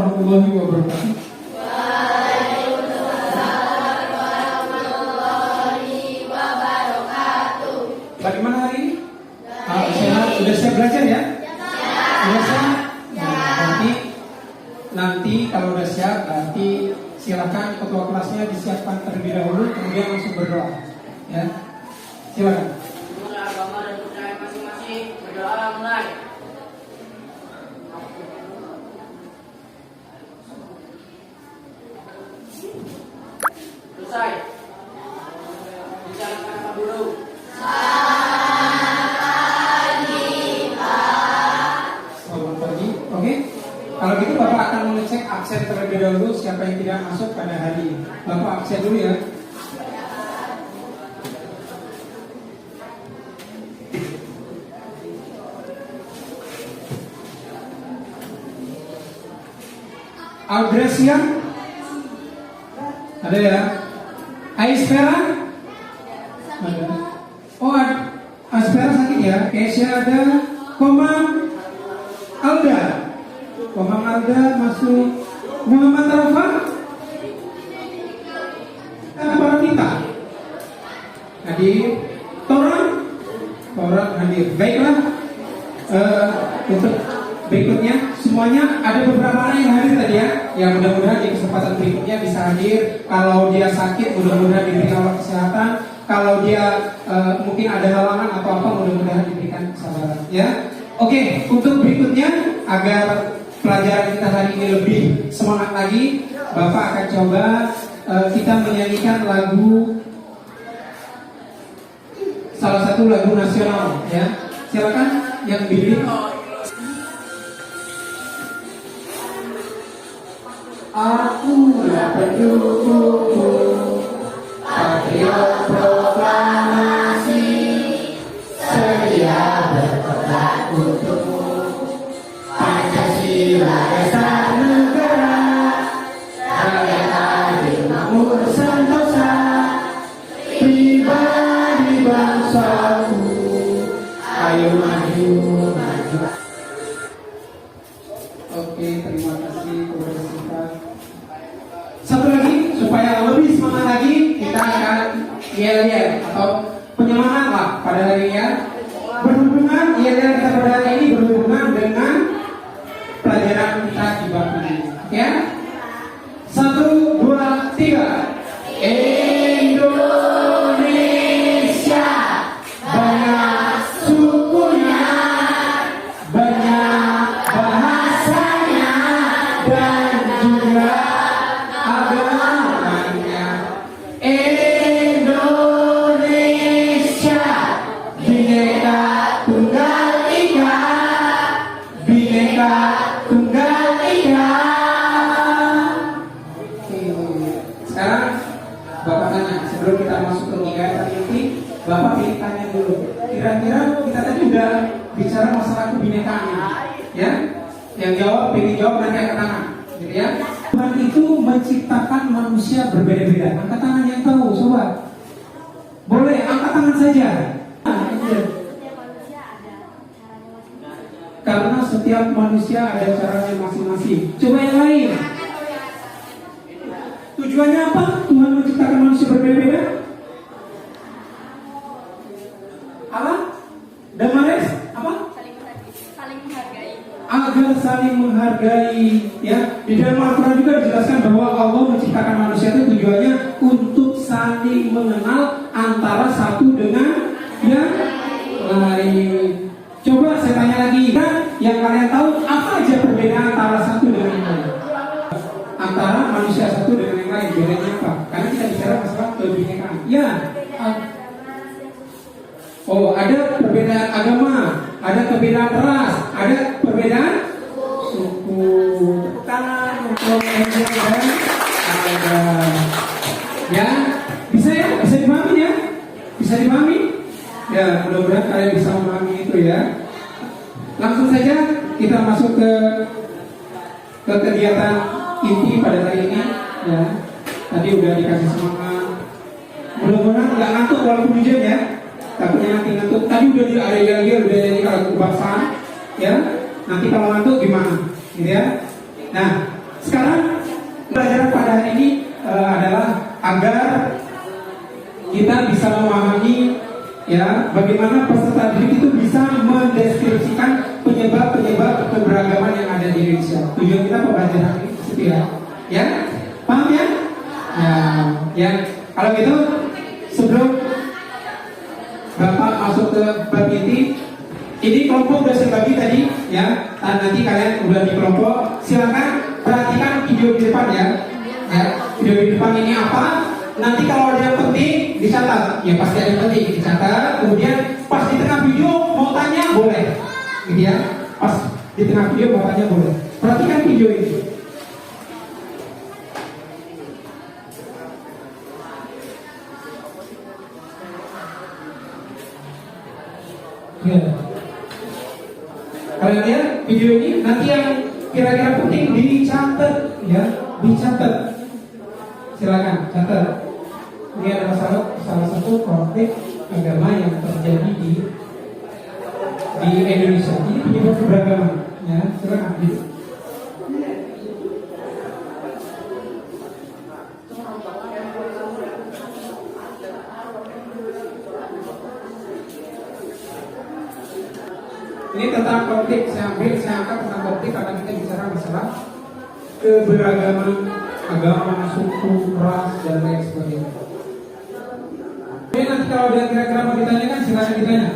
warahmatullahi wabarakatuh. Bagaimana hari ini? Sehat? Sudah siap belajar ya? Sudah siap? Nah, nanti kalau sudah siap, nanti silakan ketua kelasnya disiapkan terlebih dahulu, kemudian langsung berdoa. Ya, silakan. Menurut agama dan budaya masing-masing, berdoa mulai. Selesai. Bicarakan apa dulu? Selamat pagi. Oke. Kalau gitu Bapak akan mengecek absen terlebih dahulu siapa yang tidak masuk pada hari ini. Bapak absen dulu ya. Algracia ada ya. Aispera ada. Oh ada. Aispera sakit ya. Keisha ada. Komang Alda. Komang Alda masuk. Muhammad Rafa Baratita hadir. Toran hadir. Baiklah. Untuk berikutnya semuanya ada beberapa orang yang hadir tadi ya. Yang mudah-mudahan di kesempatan berikutnya bisa hadir. Kalau dia sakit mudah-mudahan diberi Allah kesehatan. Kalau dia mungkin ada halangan atau apa mudah-mudahan diberikan kesabaran ya. Oke, untuk berikutnya agar pelajaran kita hari ini lebih semangat lagi, Bapak akan coba kita menyanyikan lagu, salah satu lagu nasional ya. Silakan yang pilih. Akulah pendukung patriot proklamasi, sedia berkorban untukmu. Pancasila dasar negara, rakyat adil makmur sentosa, pribadi bangsaku, ayo maju maju. Oke, terima kasih kepada kita. Satu lagi supaya lebih semangat lagi kita akan yel-yel atau penyemangat lah pada hari ini ya. Berhubungan yel-yel kita pada hari ini berhubungan dengan pelajaran kita di bab ini ya. 1, 2, 3. Indonesia banyak sukunya, banyak bahasanya dan juga agamanya. Indonesia Bhinneka Tunggal Ika, Bhinneka Tunggal Ika. Sekarang Bapak tanya, sebelum kita masuk ke IKN tadi inti, Bapak pilih tanya dulu. Kira-kira kita tadi udah bicara masalah kebinekaan ya? Yang jawab, pilih jawab nanti angkat tangan, gitu ya. Tuhan itu menciptakan manusia berbeda-beda. Angkat tangan yang tahu, sobat. Boleh, angkat tangan saja. Karena setiap manusia ada caranya masing-masing. Coba yang lain. Tujuannya apa? Tuhan menciptakan manusia berbeda-beda. Apa? Damares? Apa? Saling menghargai. Agar saling menghargai ya. Di dalam Al-Quran juga dijelaskan bahwa Allah menciptakan manusia itu tujuannya untuk saling mengenal antara satu dengan yang lain. Coba saya tanya lagi, yang kalian tahu apa aja perbedaan antara satu dengan yang lain? Antara manusia satu dengan yang lain, bedanya apa? Karena kita bicara masalah kebinekaan. Ya. Oh, ada perbedaan agama, ada perbedaan ras, ada perbedaan suku. Tangan untuk Angel dan Alda. Ya, bisa ya? Bisa dipahami ya? Bisa dipahami? Ya, mudah-mudahan kalian bisa memahami itu ya. Langsung saja kita masuk ke kegiatan inti pada hari ini ya. Tadi udah dikasih semangat. Mudah-mudahan nggak ngantuk walaupun hujan ya. Takutnya nanti ngantuk. Tadi udah di area udah jadi kalau kebangsaan ya. Nanti kalau ngantuk gimana? Gitu ya. Nah, Sekarang pelajaran pada hari ini adalah agar kita bisa memahami ya bagaimana peserta didik itu bisa mendeskripsikan penyebab-penyebab keberagaman yang ada di Indonesia. Tujuan kita pembelajaran ini itu ya. Ya, paham ya? Ya. Kalau gitu sebelum Bapak masuk ke bab inti, ini kelompok udah saya bagi tadi ya. Nanti kalian udah di kelompok, silakan perhatikan video di depan ya. Ya, video di depan ini apa? Nanti kalau ada yang penting dicatat, ya pasti ada yang penting dicatat. Kemudian pas di tengah video mau tanya boleh, gitu ya. Pas di tengah video mau tanya boleh. Perhatikan video ini. Ya. Kalian lihat video ini, nanti yang kira-kira penting dicatat, ya, dicatat. Silakan catat. Ini adalah salah satu konflik agama yang terjadi di Indonesia. Ini penyebab keberagaman, ya. Silakan. Ini tentang konflik, saya angkat tentang konflik karena kita bicara masalah keberagaman agama, suku, ras, dan lain sebagainya. Jadi nanti kalau ada kira-kira mau ditanyakan, silakan ditanya.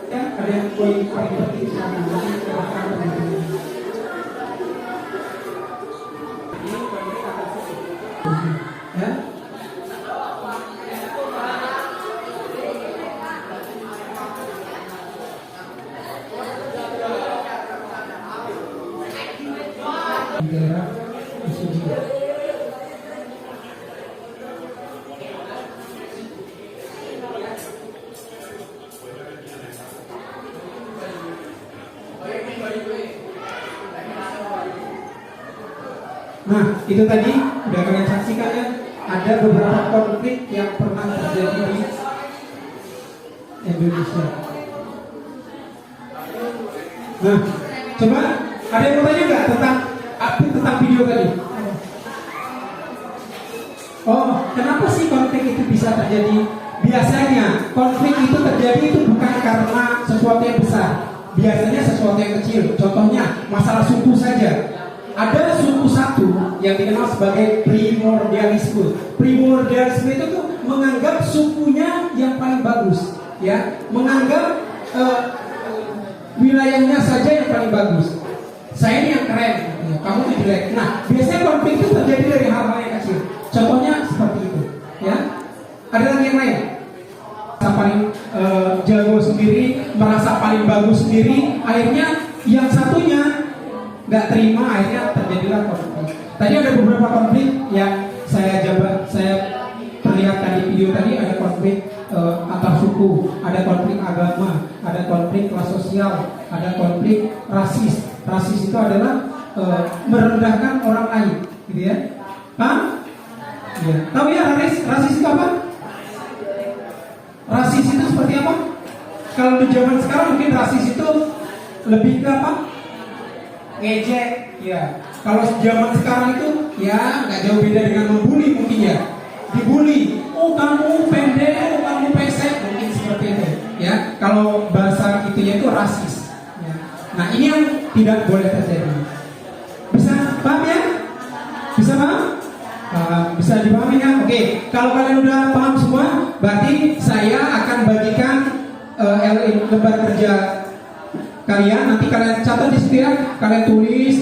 Ya, ada yang poin paling penting silakan. Ya. Daerah Isuji. Nah, itu tadi udah kalian saksikan ya, ada beberapa konflik yang pernah terjadi di Indonesia. Nah, coba ada yang mau tanya nggak tentang video tadi? Oh, kenapa sih konflik itu bisa terjadi? Biasanya konflik itu terjadi itu bukan karena sesuatu yang besar. Biasanya sesuatu yang kecil. Contohnya masalah suku saja. Ada suku satu yang dikenal sebagai primordialisme. Primordialisme itu tuh menganggap sukunya yang paling bagus, ya, menganggap wilayahnya saja yang paling bagus. Saya ini yang keren, ya, kamu tuh jelek. Nah, biasanya konflik itu terjadi dari hal-hal yang kecil. Contohnya seperti itu, ya. Ada lagi yang lain. Merasa paling jago sendiri, merasa paling bagus sendiri, akhirnya yang satunya nggak terima, akhirnya terjadilah konflik. Tadi ada beberapa konflik yang saya perlihatkan di video tadi. Ada konflik antar suku, ada konflik agama, ada konflik kelas sosial, ada konflik rasis. Rasis itu adalah merendahkan orang lain, gitu ya. Paham? Ya. Tahu ya rasis itu apa? Rasis itu seperti apa? Kalau di zaman sekarang mungkin rasis itu lebih ke apa? Ngejek, ya. Kalau zaman sekarang itu ya nggak jauh beda dengan membuli mungkin ya. Dibully, oh kamu pendek, oh kamu pesek, mungkin seperti itu, ya. Kalau bahasa itunya itu rasis. Ya. Nah ini yang tidak boleh terjadi. Bisa paham ya? Bisa paham? Bisa dipahami ya? Oke. Kalau kalian udah paham semua, berarti saya akan bagikan lembar kerja kalian. Nanti kalian catat di situ ya. Kalian tulis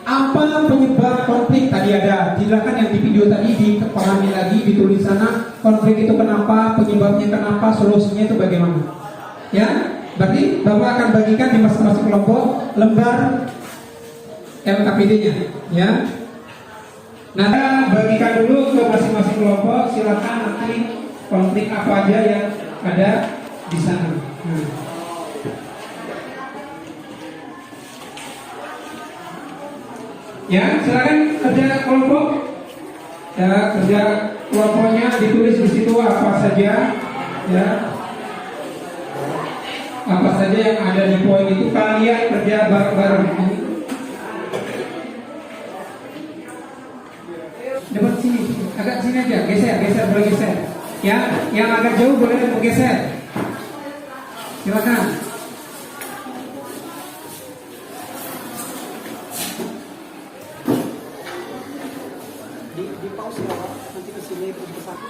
apa penyebab konflik. Tadi ada, silakan yang di video tadi dipahami lagi, ditulis sana. Konflik itu kenapa, penyebabnya kenapa, solusinya itu bagaimana. Ya, berarti Bapak akan bagikan di masing-masing kelompok lembar LKPD-nya, ya. Nah, bagikan dulu ke masing-masing kelompok. Silakan nanti konflik apa aja yang ada di sana. Ya, silakan kerja kelompok. Ya, kerja kelompoknya ditulis di situ apa saja. Ya. Apa saja yang ada di poin itu kalian kerja bareng-bareng. Depan sini, agak sini aja, geser, boleh geser. Ya, yang agak jauh boleh bergeser. Silakan. Di pause ya, Pak. Nanti ke sini terus ke sana.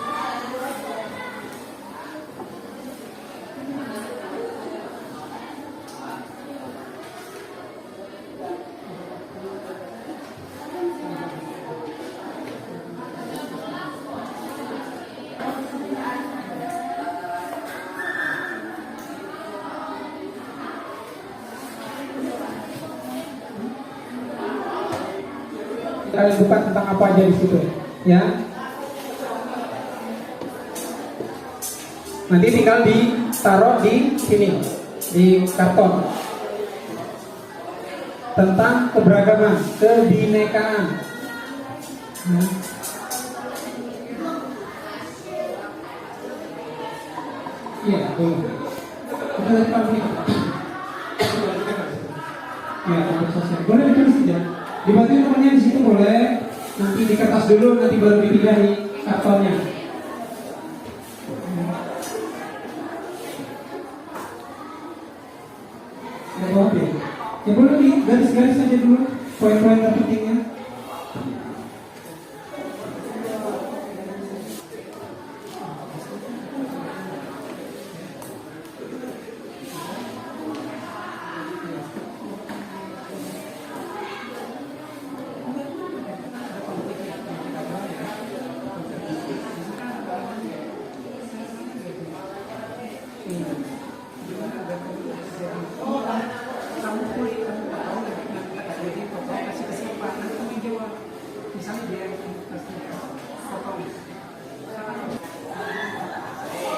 Kalian buka tentang apa aja di situ, ya. Nanti tinggal ditaruh di sini, di karton. Tentang keberagaman, kebinekaan. Ya. Iya, boleh. Kita lihat Pak ini. Ya, untuk sosial. Boleh ditulis saja. Dibantu temannya di situ boleh. Nanti di kertas dulu, nanti baru dipindah di kartonnya. Oke. Ya boleh di garis-garis saja dulu poin-poin terpentingnya.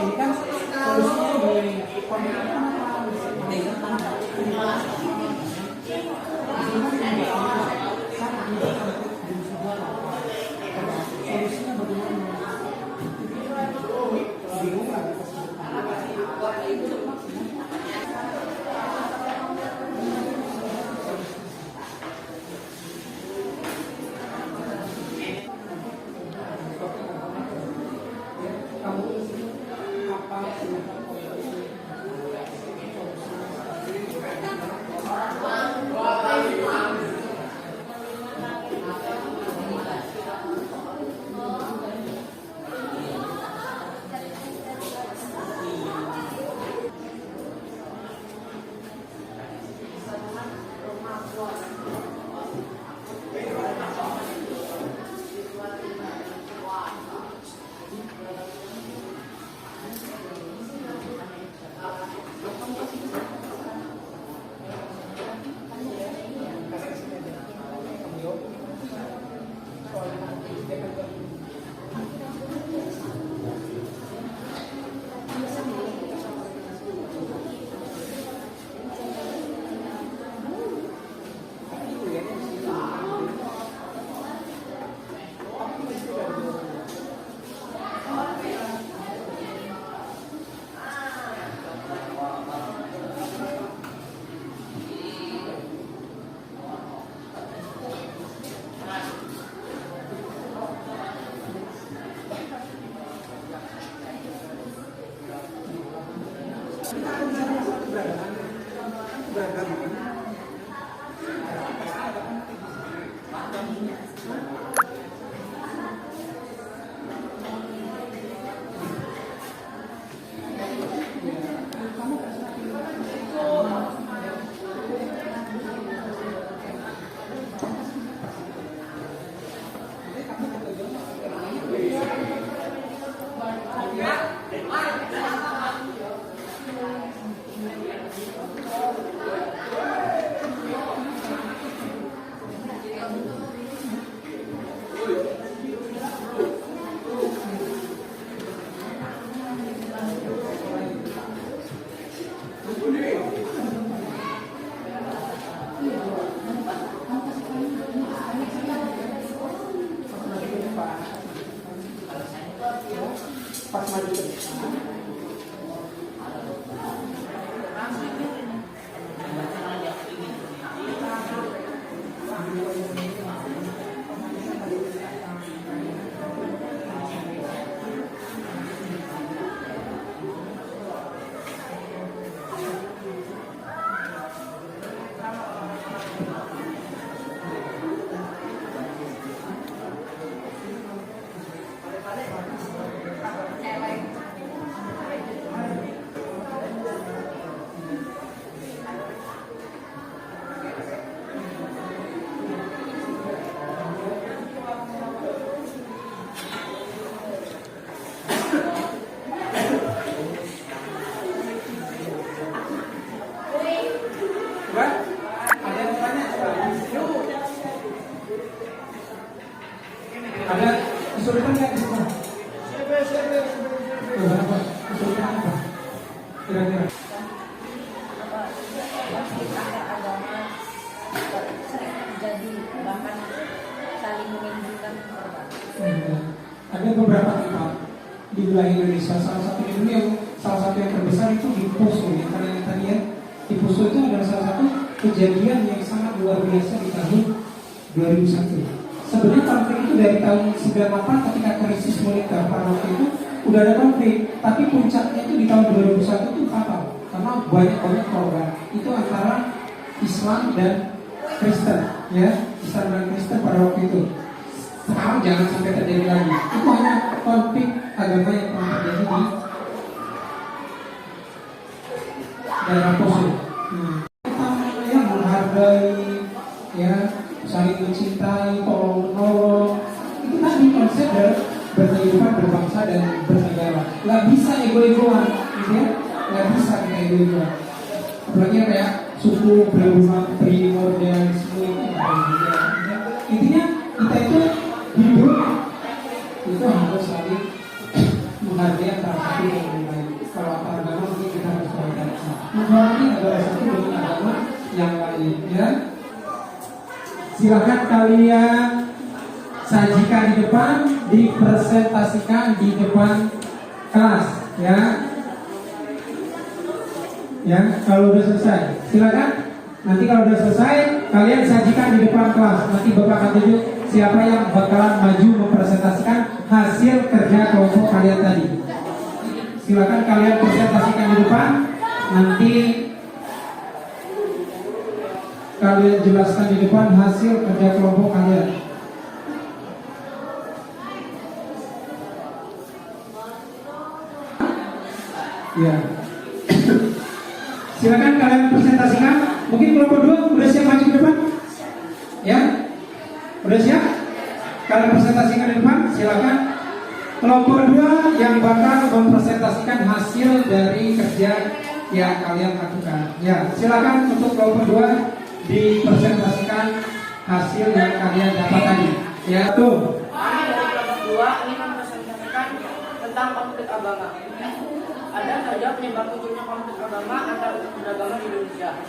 Ini kan solusinya di komputer solusinya bagaimana? Bingung lah. Pas maju ke depan. Kristen? Beberapa kesulitan apa? Kira-kira. Konflik antar agama sering terjadi, bahkan saling menimbulkan korban. Ada beberapa tempat di wilayah Indonesia, salah satu yang terbesar itu di Poso ya, karena yang tadi ya di Poso itu adalah salah satu kejadian yang sangat luar biasa di tahun 2001. Sebenarnya konflik itu dari tahun 98 ketika krisis moneter pada waktu itu udah ada konflik, tapi puncaknya itu di tahun 2001 itu fatal karena banyak korban itu antara Islam dan Kristen ya, Islam dan Kristen pada waktu itu. Sekarang jangan sampai terjadi lagi. Itu hanya konflik agama yang pernah terjadi di daerah Poso. Kita yang menghargai, ya, saling mencintai, tolong-menolong. Itu tadi konsep dari berkehidupan berbangsa dan bernegara. Gak bisa ego-egoan, gitu ya. Gak bisa kita ego-egoan. Apalagi kayak suku primordialisme itu nggak ada. Intinya kita itu hidup itu harus saling menghargai antara satu dengan lain. Kalau antar agama mungkin kita harus toleransi. Menghormati agama satu dengan agama yang lain, ya. Silakan kalian sajikan di depan, dipresentasikan di depan kelas, ya. Ya, kalau udah selesai, silakan. Nanti kalau udah selesai, kalian sajikan di depan kelas. Nanti Bapak akan tunjuk siapa yang bakalan maju mempresentasikan hasil kerja kelompok kalian tadi. Silakan kalian presentasikan di depan. Nanti kalian jelaskan di depan hasil kerja kelompok kalian. Ya. Silakan kalian presentasikan. Mungkin kelompok 2 udah siap maju ke depan? Ya? Udah siap? Kalian presentasikan di depan, silakan. Kelompok 2 yang bakal mempresentasikan hasil dari kerja yang kalian lakukan. Ya, silakan untuk kelompok 2 dipresentasikan hasil yang kalian dapat tadi. Ya, tuh. Kami dari kelompok 2 ingin mempresentasikan tentang konflik agama. Ada saja penyebab munculnya konflik agama antar umat beragama di Indonesia,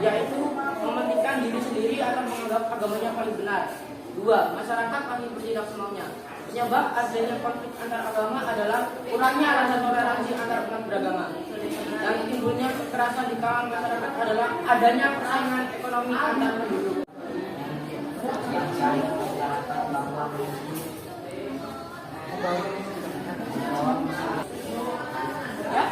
yaitu mementingkan diri sendiri atau menganggap agamanya paling benar. 2. Masyarakat masih bertindak semaunya. Penyebab adanya konflik antar agama adalah kurangnya rasa toleransi antar umat beragama. Dan timbulnya kekerasan di kalangan masyarakat adalah adanya persaingan ekonomi antar penduduk. Ya?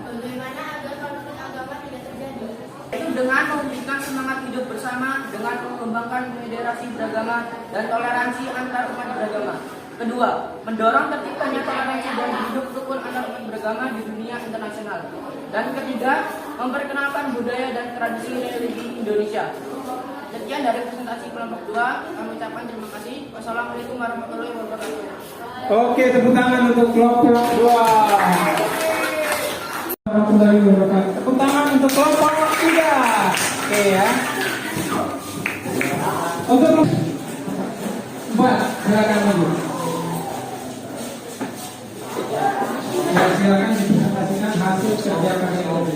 Bagaimana agar konflik agama tidak terjadi? Itu dengan mewujudkan semangat hidup bersama dengan mengembangkan moderasi beragama dan toleransi antar umat beragama. Kedua, mendorong terciptanya toleransi dan hidup rukun antar umat beragama di dunia internasional. Dan ketiga, memperkenalkan budaya dan tradisi religi Indonesia. Sekian dari presentasi kelompok 2. Kami ucapkan terima kasih. Wassalamualaikum warahmatullahi wabarakatuh. Oke, tepuk tangan untuk kelompok 2. Warahmatullahi wabarakatuh. Tepuk tangan untuk kelompok 3. Oke ya. Untuk 4, silakan maju. Ya, silakan dipresentasikan hasil kerja kalian tadi.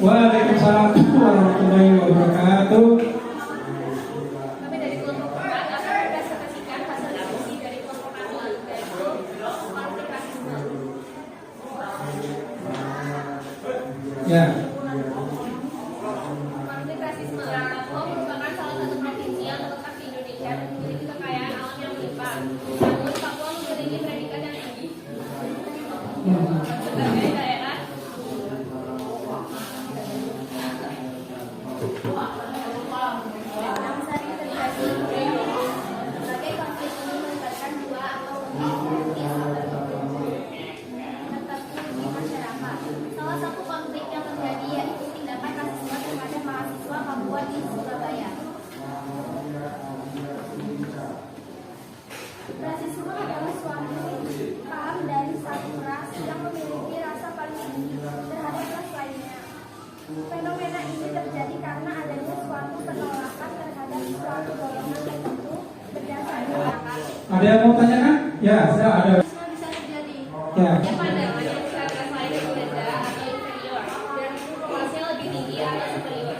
Waalaikumsalam warahmatullahi wabarakatuh. Kami dari kelompok 4 akan mempresentasikan hasil diskusi dari kelompok kami yaitu konflik rasisme. Ya. Konflik rasisme Papua merupakan salah satu provinsi yang terletak di Indonesia dan memiliki kekayaan alam yang melimpah. Namun Papua memiliki predikat yang tinggi sebagai daerah yang sering terjadi. Berbagai konflik ini melibatkan dua atau lebih tertentu di masyarakat. Salah satu konflik yang terjadi yaitu tindakan rasisme terhadap mahasiswa Papua di Surabaya. Rasisme adalah suatu paham dari satu ras yang memiliki rasa paling tinggi terhadap Ada yang mau tanyakan? Ya, saya ada. Semua bisa terjadi. Ya. Ada pandangan yang secara lain itu rendah atau inferior dan hasil lebih tinggi atau superior.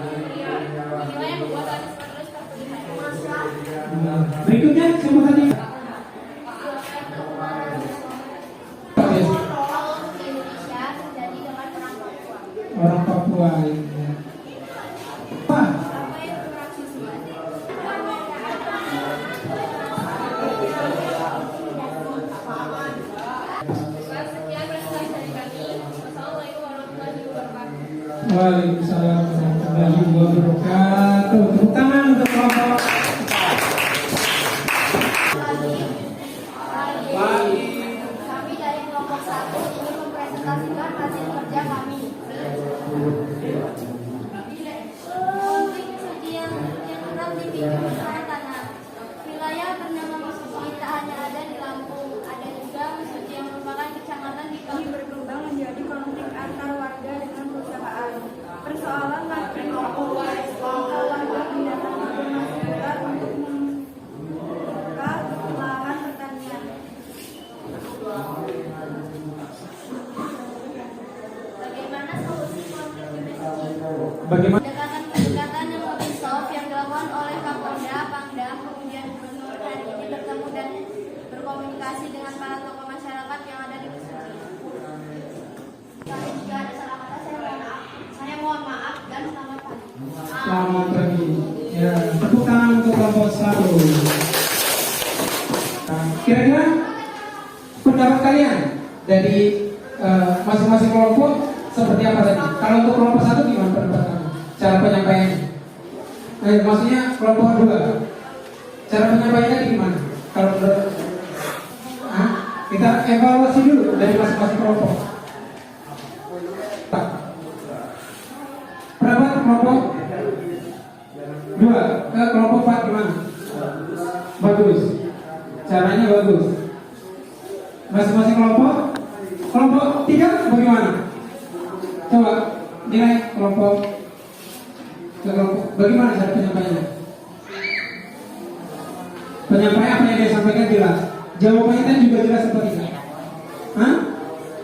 Inilah yang membuat hadis terus tertulis. Berikutnya siapa tadi? Kalau di Indonesia terjadi dengan perang Papua. Orang Papua. Ya. Apa? Apa itu rasisme? Sekian presentasi dari kami. Wassalamualaikum warahmatullahi wabarakatuh. Waalaikumsalam warahmatullahi wabarakatuh. Tepuk tangan untuk kelompok. Kami dari kelompok 1 ingin mempresentasikan hasil kerja kami. Konflik studi yang kerap dipimpin oleh tanah. Wilayah bernama Mesuji tak hanya ada di Lampung, ada juga Mesuji yang merupakan kecamatan di Ini berkembang menjadi konflik antar warga dengan perusahaan. Persoalan makin membuka warga mendapat informasi berat untuk membuka lahan pertanian. bagaimana solusi konflik di Mesuji. Bagaimana? Pendekatan yang lebih soft yang dilakukan oleh Kapolda, Pangdam, kemudian Gubernur hari ini bertemu dan berkomunikasi dengan para tokoh masyarakat yang ada di Mesuji. Kalau jika ada salah kata, saya mohon maaf dan selamat pagi. Selamat pagi. Ya, tepuk tangan untuk kelompok 1. Nah, kira-kira pendapat kalian dari masing-masing kelompok seperti apa tadi? Kalau untuk kelompok 1 gimana pendapat kamu? Cara penyampaiannya? Maksudnya kelompok 2. Cara penyampaiannya gimana? Kalau menurut kita evaluasi dulu dari masing-masing kelompok. Berapa kelompok? 2. Ke kelompok 4 gimana? Bagus. Caranya bagus. Masing-masing kelompok. Kelompok 3 bagaimana? Coba nilai kelompok ke kelompok. Bagaimana cara penyampaiannya? Penyampaian apa yang dia sampaikan jelas. Jawabannya kan juga jelas seperti ini. Hah?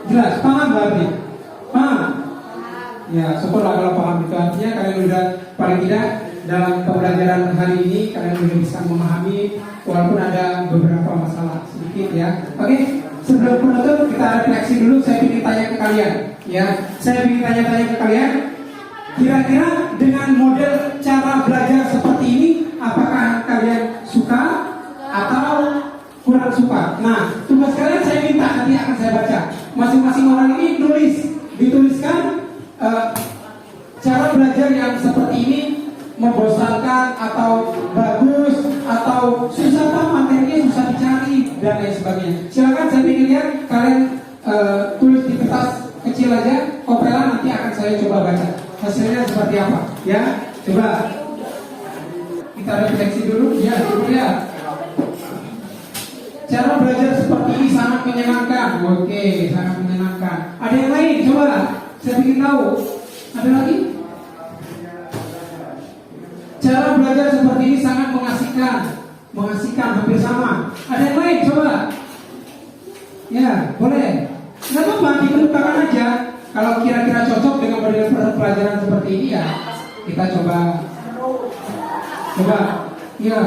Jelas. Paham berarti? Paham? Ya, syukurlah kalau paham. Itu artinya kalian sudah paling tidak dalam pembelajaran hari ini kalian sudah bisa memahami walaupun ada beberapa masalah sedikit ya. Oke, sebelum penutup kita refleksi dulu. Saya ingin tanya ke kalian, ya. Saya ingin tanya-tanya ke kalian. Kira-kira dengan model cara belajar seperti ini, apakah kalian suka atau kurang suka? Nah, tugas kalian saya minta nanti akan saya baca. Masing-masing orang ini dituliskan cara belajar yang seperti ini membosankan atau bagus atau susah paham materinya, susah dicari dan lain sebagainya. Silakan, saya ingin lihat kalian tulis di kertas kecil aja, kopelan, nanti akan saya coba baca hasilnya seperti apa ya. Coba kita refleksi dulu ya. Coba lihat. Cara belajar seperti ini sangat menyenangkan. Oke, sangat menyenangkan. Ada yang lain? Coba saya ingin tahu. Ada lagi? Cara belajar seperti ini sangat mengasihkan. Mengasihkan, hampir sama. Ada yang lain? Coba. Ya, boleh. Nggak apa-apa, dikemukakan aja. Kalau kira-kira cocok dengan model pelajaran seperti ini ya, kita coba. Ya,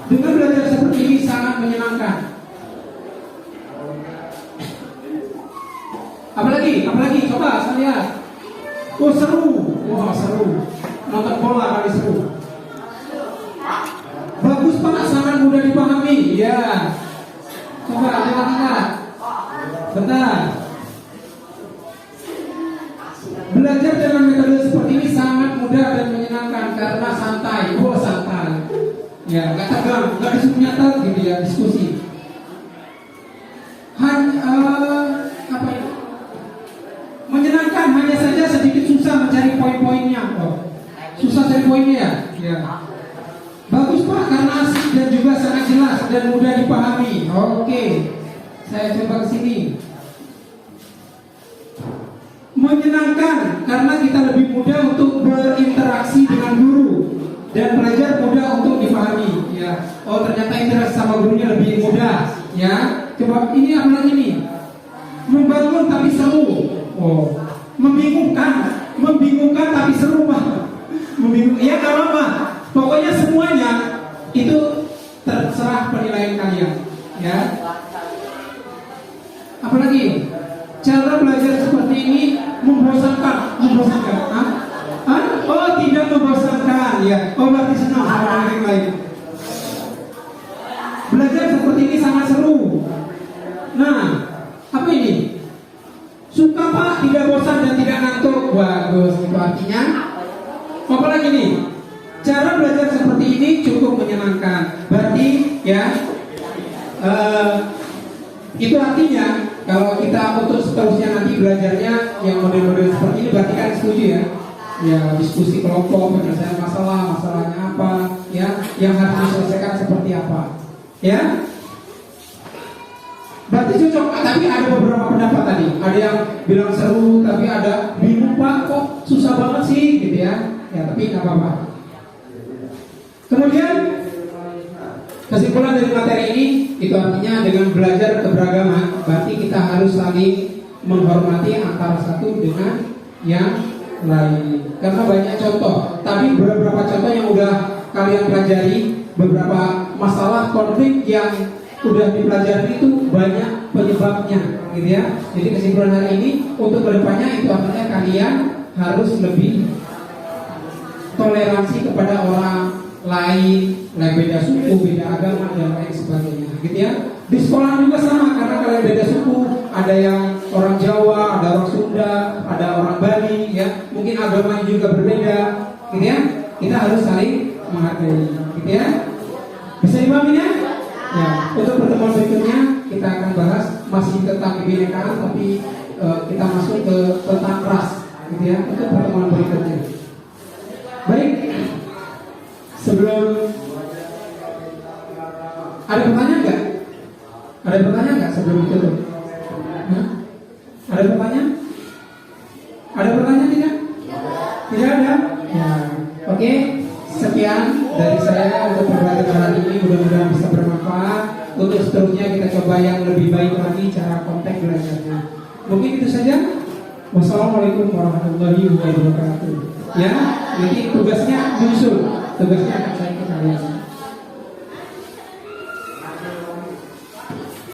dengan belajar seperti ini sangat menyenangkan. Apalagi, coba saya lihat. Oh, seru. Wah, seru. Nonton bola kali seru. Bagus Pak, sangat mudah dipahami. Ya. Coba ada lagi nggak? Bentar. Belajar dengan metode seperti ini sangat mudah dan menyenangkan karena santai. Oh, santai. Ya, nggak tegang, nggak disuruh nyata gitu ya, diskusi. Apa itu? Menyenangkan, hanya saja sedikit susah mencari poin-poinnya. Oh, susah cari poinnya ya? Ya. Bagus Pak, karena asik dan juga sangat jelas dan mudah dipahami. Oke, saya coba ke sini. Menyenangkan karena kita lebih mudah untuk berinteraksi dengan guru dan pelajar mudah untuk dipahami. Ya. Oh ternyata interaksi sama gurunya lebih mudah. Ya. Coba ini apa lagi nih? Membangun tapi seru. Oh. Membingungkan tapi seru Pak. Membingungkan. Ya nggak apa-apa. Pokoknya semuanya itu terserah penilaian kalian. Ya. Apalagi cara belajar seperti ini membosankan. Hah? Oh tidak membosankan ya. Oh berarti senang sama yang lain. Belajar seperti ini sangat seru. Nah, apa ini? Suka Pak, tidak bosan dan tidak ngantuk. Bagus, itu artinya. Apa lagi nih? Cara belajar seperti ini cukup menyenangkan. Berarti ya, itu artinya kalau kita untuk seterusnya nanti belajarnya yang model-model seperti ini, berarti kan setuju ya? Ya diskusi kelompok, penyelesaian masalahnya apa, ya, yang harus diselesaikan seperti apa, ya? Berarti cocok. Tapi ada beberapa pendapat tadi. Ada yang bilang seru, tapi ada bingung Pak, kok susah banget sih, gitu ya? Ya tapi nggak apa-apa. Kemudian kesimpulan dari materi ini itu artinya dengan belajar keberagaman berarti kita harus saling menghormati antara satu dengan yang lain. Karena banyak contoh, tapi beberapa contoh yang udah kalian pelajari, beberapa masalah konflik yang udah dipelajari itu banyak penyebabnya, gitu ya. Jadi kesimpulan hari ini untuk kedepannya itu artinya kalian harus lebih toleransi kepada orang lain, beda suku, beda agama dan lain sebagainya, gitu ya. Di sekolah juga sama, karena kalian beda suku, ada yang orang Jawa, ada orang Sunda, ada orang Bali, ya. Mungkin agamanya juga berbeda, gitu ya. Kita harus saling menghargai, gitu ya. Bisa dipahami ya? Ya. Untuk pertemuan berikutnya kita akan bahas masih tentang kebinekaan, tapi kita masuk ke tentang ras, gitu ya. Untuk pertemuan berikutnya. Baik. Sebelum ada pertanyaan nggak? Ada pertanyaan nggak sebelum itu? Ada pertanyaan? Ada pertanyaan tidak? Tidak ada? Ya. Oke. Sekian dari saya untuk pembelajaran hari ini. Mudah-mudahan bisa bermanfaat. Untuk seterusnya kita coba yang lebih baik lagi cara kontak belajarnya. Mungkin itu saja. Wassalamualaikum warahmatullahi wabarakatuh. Ya, jadi tugasnya menyusul. Tugasnya akan saya ke kalian.